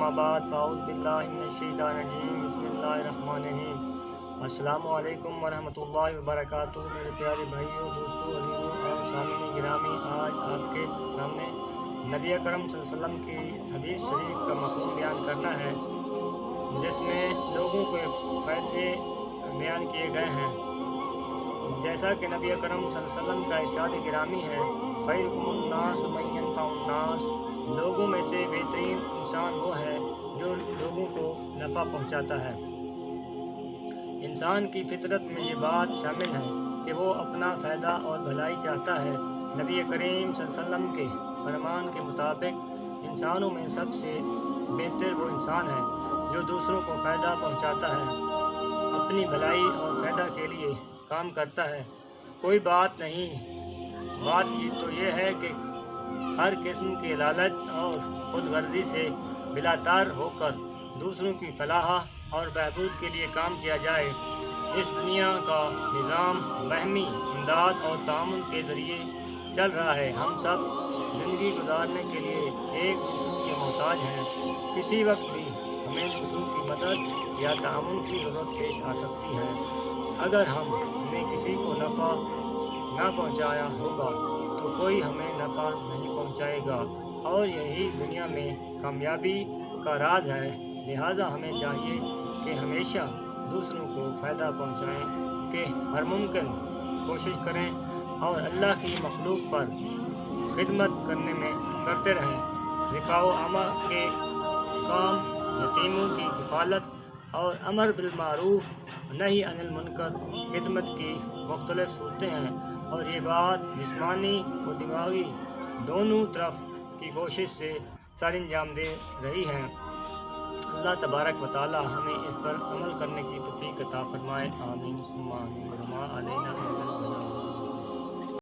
अम्मा बाद फ़ाऊज़ बिल्लाहि मिनश्शैतानिर्रजीम बिस्मिल्लाहिर्रहमानिर्रहीम। अस्सलामु अलैकुम वरहमतुल्लाहि वबरकातुहू। मेरे प्यारे भाइयों, दोस्तों, अज़ीज़ों और सामीन गिरामी, आज आपके सामने नबी अकरम सल्लल्लाहु अलैहि वसल्लम की हदीस शरीफ का मफ़हूम बयान करना है, जिसमें लोगों के फ़ायदे बयान किए गए हैं। जैसा कि नबी अकरम सल्लल्लाहु अलैहि वसल्लम का इरशाद गिरामी है, खैरुकुमुन नास मन यनफ़उन नास, लोगों में से बेहतरीन इंसान वो है जो लोगों को नफ़ा पहुंचाता है। इंसान की फितरत में ये बात शामिल है कि वो अपना फ़ायदा और भलाई चाहता है। नबी करीम सल्लल्लाहु अलैहि वसल्लम के फरमान के मुताबिक इंसानों में सबसे बेहतर वो इंसान है जो दूसरों को फ़ायदा पहुंचाता है, अपनी भलाई और फ़ायदा के लिए काम करता है। कोई बात नहीं, बात ये है कि हर किस्म के लालच और खुदगर्जी से बिलातार होकर दूसरों की फलाह और बहबूद के लिए काम किया जाए। इस दुनिया का निज़ाम बाहमी इमदाद और तामुन के ज़रिए चल रहा है। हम सब ज़िंदगी गुजारने के लिए एक दूसरे के मोहताज हैं। किसी वक्त भी हमें दूसरों की मदद या तामुन की ज़रूरत पेश आ सकती है। अगर हमने किसी को नफ़ा ना पहुंचाया होगा तो कोई हमें नफ़ा नहीं पहुंचाएगा, और यही दुनिया में कामयाबी का राज है। लिहाजा हमें चाहिए कि हमेशा दूसरों को फ़ायदा पहुंचाएं कि हर मुमकिन कोशिश करें और अल्लाह की मखलूक पर खिदमत करते रहें। रिफ़ाओ आमा के काम, यतीमों की किफ़ालत और अमर बिलमारूफ नही अनिल मुनकर खिदमत की मुख्तलिफ सूरतें हैं, और ये बात जिस्मानी और दिमागी दोनों तरफ की कोशिश से सरअंजाम दे रही है। अल्लाह तबारक व तआला हमें इस पर अमल करने की तौफीक अता फरमाए। आमीन सुम्मा आमीन।